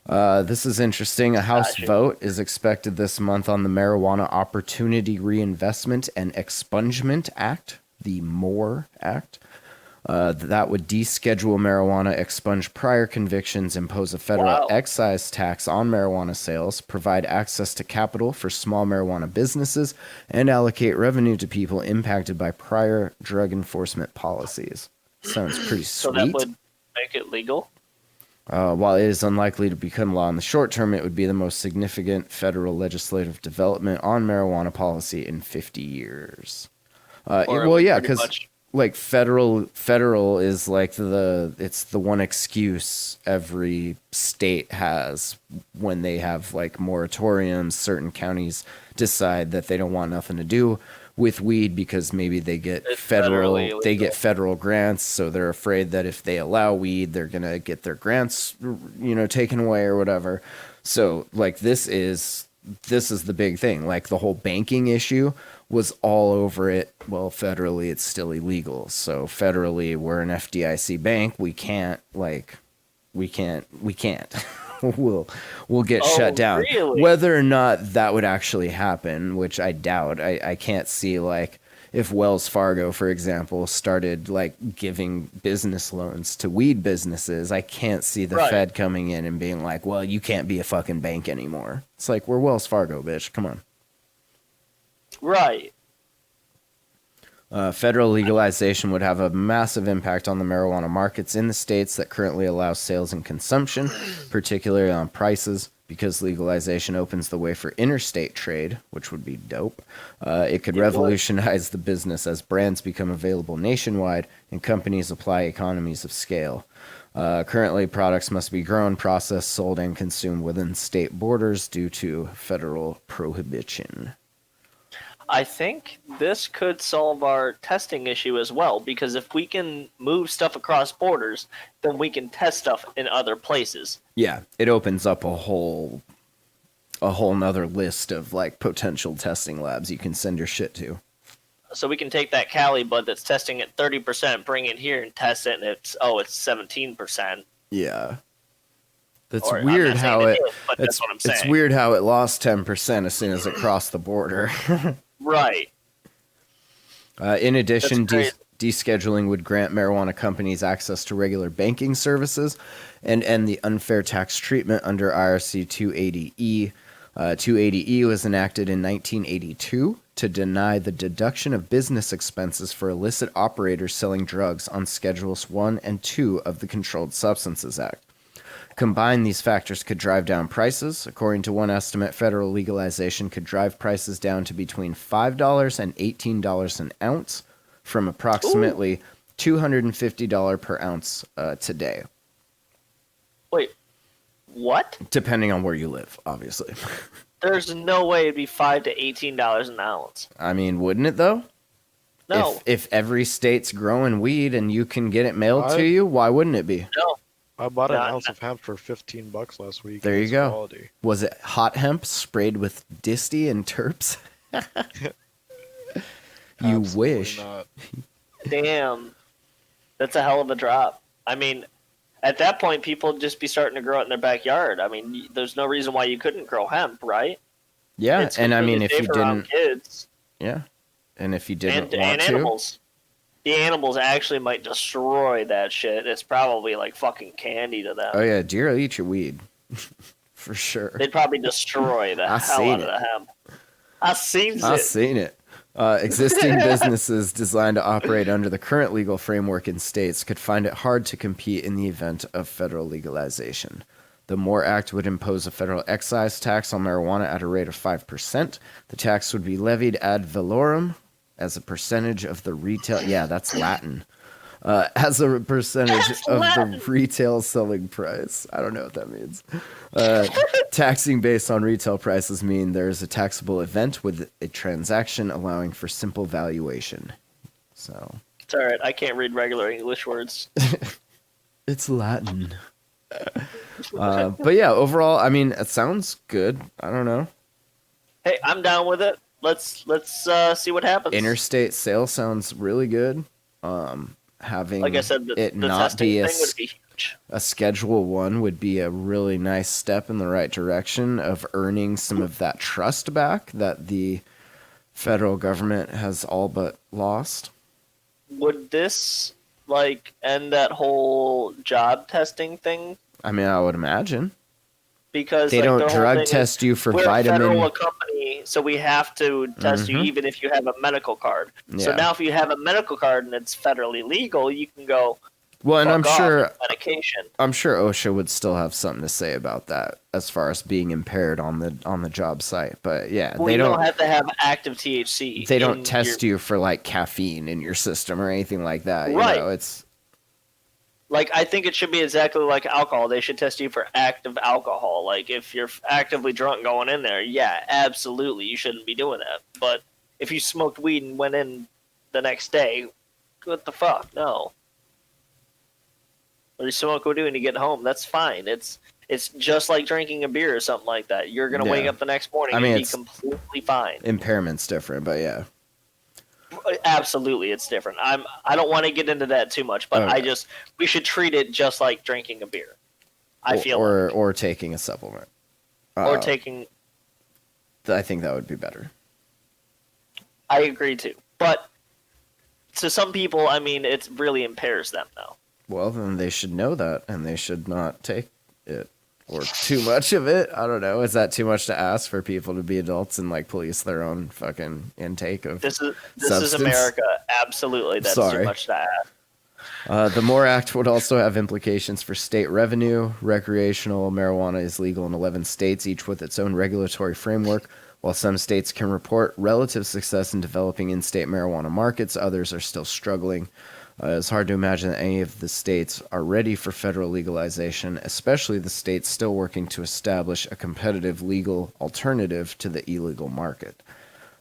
This is interesting. A House Gotcha. vote is expected this month on the Marijuana Opportunity Reinvestment and Expungement Act, the MORE Act. That would deschedule marijuana, expunge prior convictions, impose a federal Wow. excise tax on marijuana sales, provide access to capital for small marijuana businesses, and allocate revenue to people impacted by prior drug enforcement policies. Sounds pretty So sweet. that would make it legal. While it is unlikely to become law in the short term, it would be the most significant federal legislative development on marijuana policy in 50 years. Or it Well, would yeah, pretty because much- like federal is like it's the one excuse every state has when they have like moratoriums. Certain counties decide that they don't want nothing to do with weed because maybe they get It's federally federal grants, so they're afraid that if they allow weed, they're gonna get their grants, taken away or whatever. So like this is the big thing. Like the whole banking issue was all over it. Well, federally, it's still illegal. So federally, we're an FDIC bank. We can't. We'll get Oh, shut down. really? Whether or not that would actually happen, which I doubt. I can't see like if Wells Fargo, for example, started like giving business loans to weed businesses. I can't see the Right. Fed coming in and being like, "Well, you can't be a fucking bank anymore." It's like we're Wells Fargo, bitch. Come on. Right. Federal legalization would have a massive impact on the marijuana markets in the states that currently allow sales and consumption, particularly on prices, because legalization opens the way for interstate trade, which would be dope. It could revolutionize the business as brands become available nationwide and companies apply economies of scale. Currently, products must be grown, processed, sold, and consumed within state borders due to federal prohibition. I think this could solve our testing issue as well, because if we can move stuff across borders, then we can test stuff in other places. Yeah, it opens up a whole nother list of like potential testing labs you can send your shit to. So we can take that Cali bud that's testing at 30%, bring it here and test it, and it's 17%. Yeah. That's Or, I'm weird not saying how it is, but that's what I'm saying. it's weird how it lost 10% as soon as it crossed the border. Right. In addition, That's descheduling would grant marijuana companies access to regular banking services and end the unfair tax treatment under IRC 280E. 280E was enacted in 1982 to deny the deduction of business expenses for illicit operators selling drugs on Schedules 1 and 2 of the Controlled Substances Act. Combined, these factors could drive down prices. According to one estimate, federal legalization could drive prices down to between $5 and $18 an ounce from approximately $250 per ounce today. Wait, what? Depending on where you live, obviously. There's no way it'd be $5 to $18 an ounce. I mean, wouldn't it though? No. If every state's growing weed and you can get it mailed to you, why wouldn't it be? No. I bought an ounce of hemp for $15 last week. There you It's go. quality. Was it hot hemp sprayed with disty and terps? You Absolutely wish. not. Damn. That's a hell of a drop. I mean, at that point, people would just be starting to grow it in their backyard. I mean, there's no reason why you couldn't grow hemp, right? Yeah, It's and I mean, completely if you safe around didn't, kids yeah, and if you didn't and want to, animals. The animals actually might destroy that shit. It's probably like fucking candy to them. oh yeah, deer will eat your weed, for sure. They'd probably destroy the I hell seen out of it. the hemp. I seen I've it. seen it. Existing businesses designed to operate under the current legal framework in states could find it hard to compete in the event of federal legalization. The MORE Act would impose a federal excise tax on marijuana at a rate of 5%. The tax would be levied ad valorem as a percentage of the retail... Yeah, that's Latin. As a percentage of the retail selling price. I don't know what that means. Taxing based on retail prices mean there's a taxable event with a transaction allowing for simple valuation. So It's all right. I can't read regular English words. it's Latin. But yeah, overall, I mean, it sounds good. I don't know. Hey, I'm down with it. Let's see what happens. Interstate sale sounds really good. Having Like I said, the not testing be thing would be huge. a Schedule 1 would be a really nice step in the right direction of earning some of that trust back that the federal government has all but lost. Would this like end that whole job testing thing? I mean, I would imagine. Because They like, don't their whole drug thing is, test you for we're a federal vitamin. company, so we have to test you Mhm. even if you have a medical card. So Yeah. now if you have a medical card and it's federally legal, you can go Well, and fuck off I'm with medication. sure OSHA would still have something to say about that as far as being impaired on the job site. But yeah, Well, they you don't don't have to have active THC. they don't in test your, you for like caffeine in your system or anything like that. Right. You know, it's Like, I think it should be exactly like alcohol. They should test you for active alcohol. Like, if you're actively drunk going in there, yeah, absolutely, you shouldn't be doing that. But if you smoked weed and went in the next day, what the fuck? No. Or you smoke weed and you get home, that's fine. It's just like drinking a beer or something like that. You're going to wake Yeah. up the next morning I mean, and be it's- completely fine. impairment's different, but yeah. Absolutely, it's different. I don't want to get into that too much, but Okay. we should treat it just like drinking a beer. I feel or taking a supplement. or taking. I think that would be better. I agree too, but to some people, I mean, it really impairs them though. Well, then they should know that, and they should not take it. or too much of it. I don't know. Is that too much to ask for people to be adults and like police their own fucking intake of This is substance? America. Absolutely, that's Sorry. too much to ask. The MORE Act would also have implications for state revenue. Recreational marijuana is legal in 11 states, each with its own regulatory framework. While some states can report relative success in developing in-state marijuana markets, others are still struggling. It's hard to imagine that any of the states are ready for federal legalization, especially the states still working to establish a competitive legal alternative to the illegal market.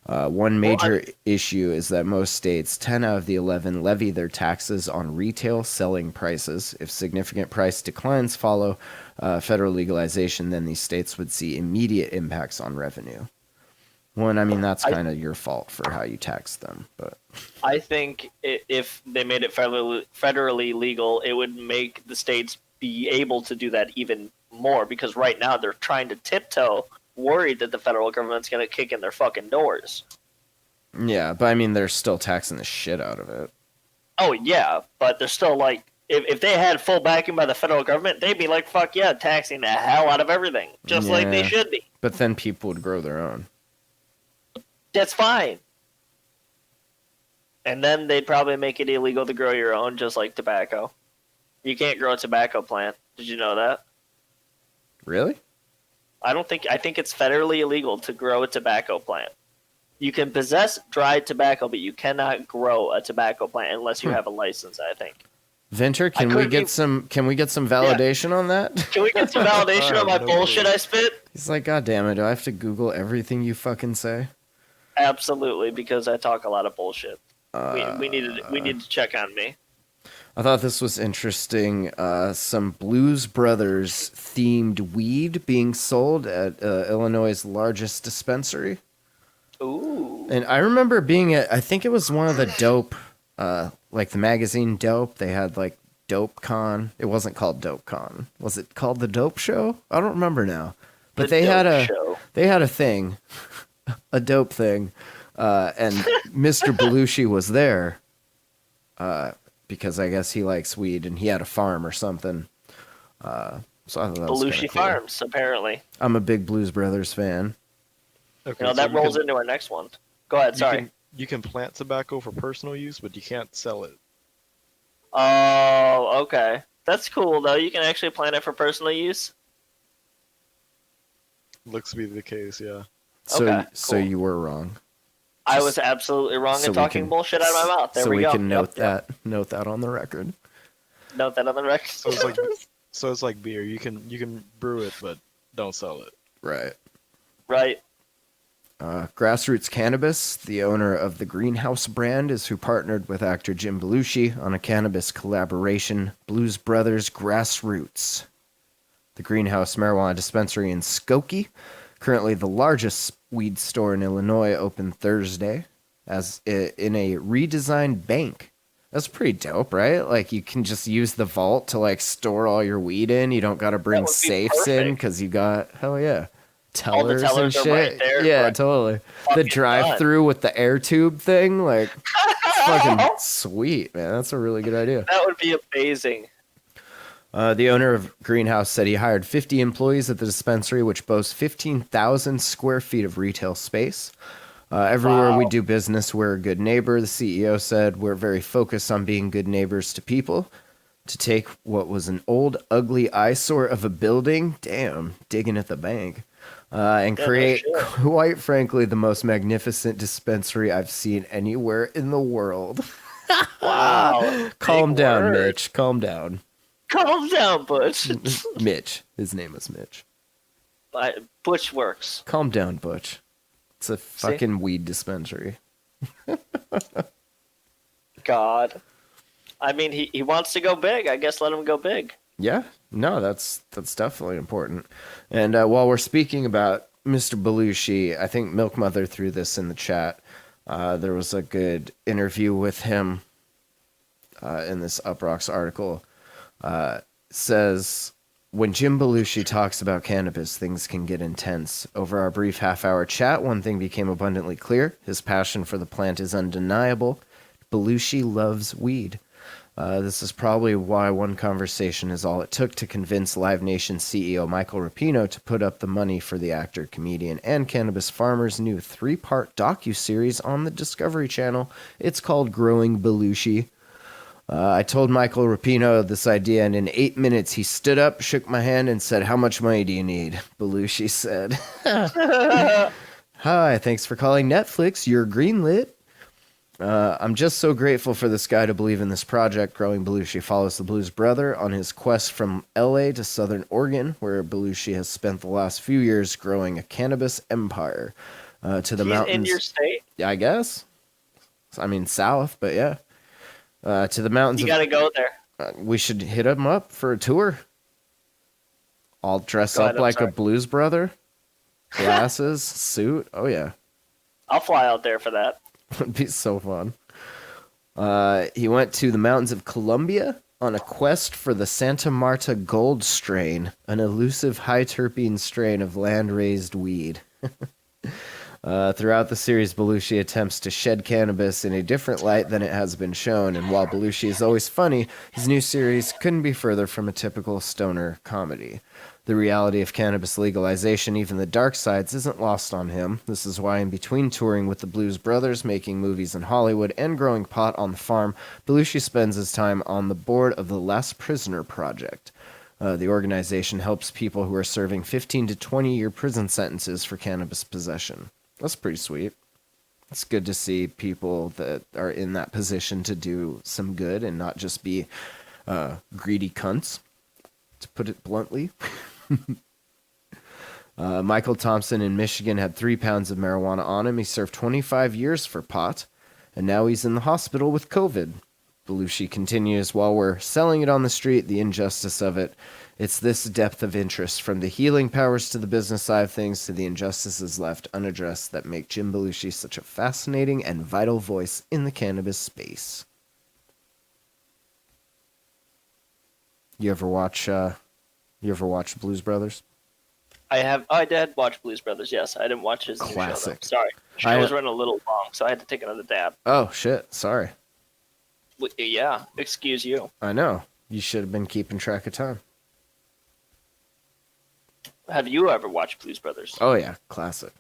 One major issue is that most states, 10 out of the 11, levy their taxes on retail selling prices. If significant price declines follow federal legalization, then these states would see immediate impacts on revenue. Well, and I mean, that's kind of your fault for how you tax them. But I think if they made it federally legal, it would make the states be able to do that even more, because right now they're trying to tiptoe, worried that the federal government's going to kick in their fucking doors. yeah, but I mean, they're still taxing the shit out of it. Oh, yeah, but they're still like, if they had full backing by the federal government, they'd be like, fuck yeah, taxing the hell out of everything, just like they Yeah. should be. But then people would grow their own. That's fine. And then they'd probably make it illegal to grow your own, just like tobacco. You can't grow a tobacco plant. Did you know that? Really? I think it's federally illegal to grow a tobacco plant. You can possess dried tobacco, but you cannot grow a tobacco plant unless you have a license, I think. Venter, can we could get be- some validation on that? Can we get some validation on my No bullshit clue. I spit? He's like, God damn it, do I have to Google everything you fucking say? Absolutely, because I talk a lot of bullshit. We needed to check on me. I thought this was interesting. Some Blues Brothers themed weed being sold at Illinois' largest dispensary. Ooh. And I remember being at, I think it was one of the Dope, like the magazine Dope. They had like Dope Con. It wasn't called Dope Con. Was it called the Dope Show? I don't remember now. But The they had Dope a Show. they had a thing, a dope thing, and Mr. Belushi was there. Because I guess he likes weed and he had a farm or something. So I thought that was kinda Belushi cool. Farms, apparently. I'm a big Blues Brothers fan. Okay, You know, so that rolls into our next one. Go ahead, sorry. You can plant tobacco for personal use, but you can't sell it. Oh, okay. That's cool, though. You can actually plant it for personal use. Looks to be the case, yeah. So Okay, so cool. you were wrong. I was absolutely wrong so in we talking can- bullshit out of my mouth. There So we go. can note Yep. note that on the record. Note that on the record. So it's like beer. You can brew it, but don't sell it. Right. Right. Grassroots Cannabis, the owner of the Greenhouse brand, is who partnered with actor Jim Belushi on a cannabis collaboration, Blues Brothers Grassroots. The Greenhouse marijuana dispensary in Skokie, currently the largest weed store in Illinois, opened Thursday as in a redesigned bank. That's pretty dope, right? Like you can just use the vault to like store all your weed in. You don't got to bring would be safes in perfect. because you got hell yeah. All the Tellers, tellers and are shit. right there, Yeah, right. totally. The Fucking drive-through with the air tube thing, like, it's fucking sweet, man. That's a really good idea. That would be amazing. The owner of Greenhouse said he hired 50 employees at the dispensary, which boasts 15,000 square feet of retail space. Everywhere we do business, we're a good neighbor, the CEO said. We're very focused on being good neighbors to people. To take what was an old, ugly eyesore of a building, damn, digging at the bank, and Yeah, no create, shit. quite frankly, the most magnificent dispensary I've seen anywhere in the world. Wow. Calm Big down, word. Mitch. Calm down. Calm down, Butch. Mitch. His name is Mitch. Butch works. Calm down, Butch. It's a fucking weed dispensary. God. I mean, he wants to go big. I guess let him go big. Yeah, no, that's definitely important. And while we're speaking about Mr. Belushi, I think Milk Mother threw this in the chat. There was a good interview with him in this Uprocks article. Says, when Jim Belushi talks about cannabis, things can get intense. Over our brief half-hour chat, one thing became abundantly clear. His passion for the plant is undeniable. Belushi loves weed. This is probably why one conversation is all it took to convince Live Nation CEO Michael Rapino to put up the money for the actor, comedian, and cannabis farmer's new 3-part docuseries on the Discovery Channel. It's called Growing Belushi. I told Michael Rapino this idea, and in 8 minutes he stood up, shook my hand, and said, "How much money do you need?" Belushi said. "Hi, thanks for calling Netflix. You're greenlit." I'm just so grateful for this guy to believe in this project. Growing Belushi follows the Blues Brother on his quest from LA to Southern Oregon, where Belushi has spent the last few years growing a cannabis empire. To the mountains. In your state? I guess. I mean, south, but yeah. To the mountains. You gotta go there. We should hit him up for a tour. I'll dress Go up ahead, I'm like sorry. a Blues Brother. Glasses, suit. Oh, yeah. I'll fly out there for that. Would be so fun. He went to the mountains of Colombia on a quest for the Santa Marta Gold strain, an elusive high terpene strain of land-raised weed. Throughout the series, Belushi attempts to shed cannabis in a different light than it has been shown, and while Belushi is always funny, his new series couldn't be further from a typical stoner comedy. The reality of cannabis legalization, even the dark sides, isn't lost on him. This is why, in between touring with the Blues Brothers, making movies in Hollywood, and growing pot on the farm, Belushi spends his time on the board of the Last Prisoner Project. The organization helps people who are serving 15 to 20-year prison sentences for cannabis possession. That's pretty sweet. It's good to see people that are in that position to do some good and not just be greedy cunts, to put it bluntly. Michael Thompson in Michigan had 3 pounds of marijuana on him. He served 25 years for pot, and now he's in the hospital with COVID. Belushi continues, "While we're selling it on the street, the injustice of it, it's this depth of interest, from the healing powers to the business side of things to the injustices left unaddressed, that make Jim Belushi such a fascinating and vital voice in the cannabis space." You ever watch Blues Brothers? I have. Oh, I did watch Blues Brothers. Yes, I didn't watch his new show, though. Classic. Sorry, the show I- was running a little long, so I had to take another dab. Oh, shit. Sorry. Yeah, excuse you. I know. You should have been keeping track of time. Have you ever watched Blues Brothers? Oh, yeah. Classic.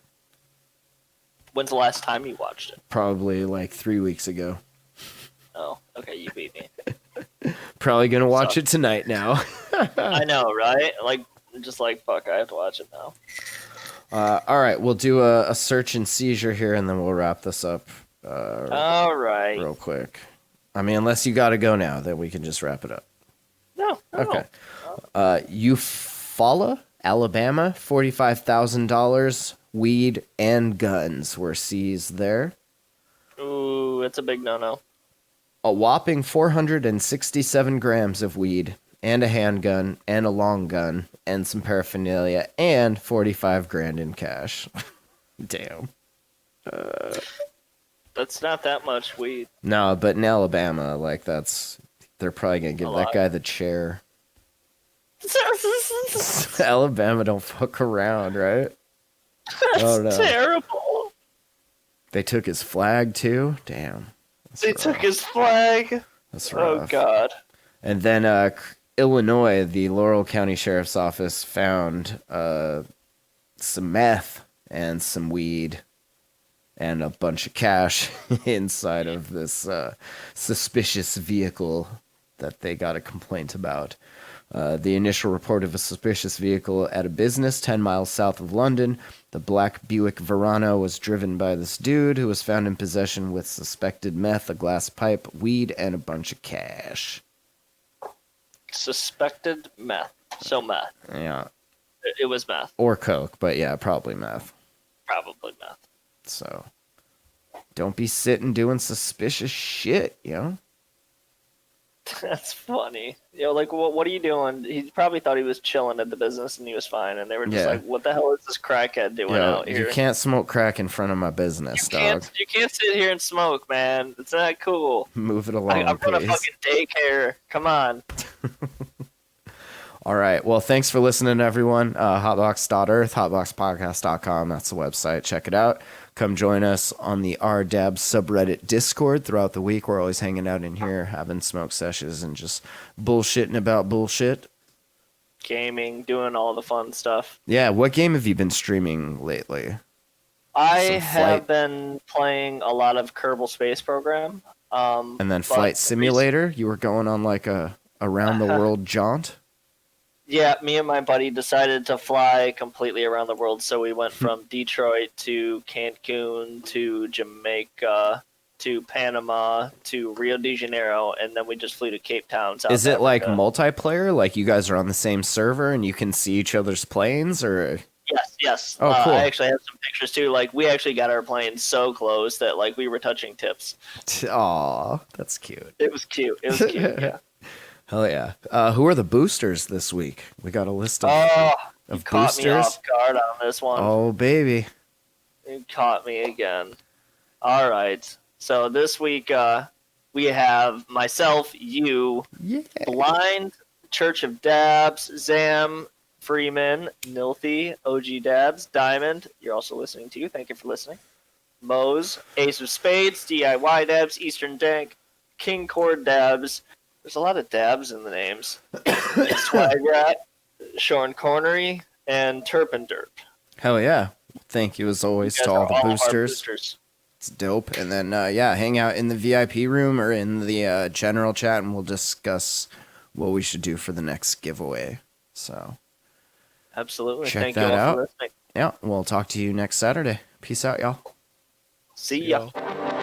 When's the last time you watched it? Probably like 3 weeks ago. Oh, okay, you beat me. Probably going to watch it tonight now. I know, right? Like, just like, fuck, I have to watch it now. All right. We'll do a search and seizure here, and then we'll wrap this up All right. real quick. I mean, unless you got to go now, then we can just wrap it up. No. Okay. Eufaula, Alabama, $45,000, weed and guns were seized there. Ooh, it's a big no-no. A whopping 467 grams of weed and a handgun and a long gun and some paraphernalia and 45 grand in cash. Damn. That's not that much weed. No, but in Alabama, like they're probably going to give A that lot. guy the chair. Alabama don't fuck around, right? That's Oh, no. terrible. They took his flag too? Damn. That's They rough. took his flag. That's Oh, rough. God. And then Illinois, the Laurel County Sheriff's Office found some meth and some weed and a bunch of cash inside of this suspicious vehicle that they got a complaint about. The initial report of a suspicious vehicle at a business 10 miles south of London. The black Buick Verano was driven by this dude who was found in possession with suspected meth, a glass pipe, weed, and a bunch of cash. Suspected meth. So meth. Yeah. It was meth. Or coke, but yeah, probably meth. Probably meth. So don't be sitting doing suspicious shit, you know? That's funny. You know, like, what are you doing? He probably thought he was chilling at the business and he was fine. And they were just Yeah. like, what the hell is this crackhead doing Yo, out here? you can't smoke crack in front of my business, dog. You can't sit here and smoke, man. It's not cool. Move it along, I'm from a please. fucking daycare. Come on. All right. Well, thanks for listening, everyone. Hotbox.earth, hotboxpodcast.com. That's the website. Check it out. come join us on the RDAB subreddit Discord throughout the week. We're always hanging out in here, having smoke sessions and just bullshitting about bullshit. Gaming, doing all the fun stuff. Yeah, what game have you been streaming lately? I Some have Flight. been playing a lot of Kerbal Space Program. And then but Flight Simulator? You were going on like a around the world jaunt? Yeah, me and my buddy decided to fly completely around the world, so we went from Detroit to Cancun to Jamaica to Panama to Rio de Janeiro, and then we just flew to Cape Town. South Is it like Africa. multiplayer? Like you guys are on the same server and you can see each other's planes, or Yes. Oh, cool. I actually have some pictures too. Like we actually got our plane so close that like we were touching tips. aw, that's cute. It was cute. Yeah. Hell yeah. Who are the boosters this week? We got a list of, Oh, you of caught me boosters. off guard on this one. Oh baby. You caught me again. All right. So this week we have myself, you, Yeah. Blind, Church of Dabs, Zam, Freeman, Nilthy, OG Dabs, Diamond. You're also listening to. Thank you for listening. Mose, Ace of Spades, DIY Dabs, Eastern Dank, King Cord Dabs. There's a lot of dabs in the names. Swagrat, Shorn Cornery, and Turpinderp. Hell yeah. Thank you as always You guys to all are the of our boosters. It's dope. And then, yeah, hang out in the VIP room or in the general chat and we'll discuss what we should do for the next giveaway. So, Absolutely. Check Thank that you all out. for listening. yeah, we'll talk to you next Saturday. Peace out, y'all. See ya. Yeah.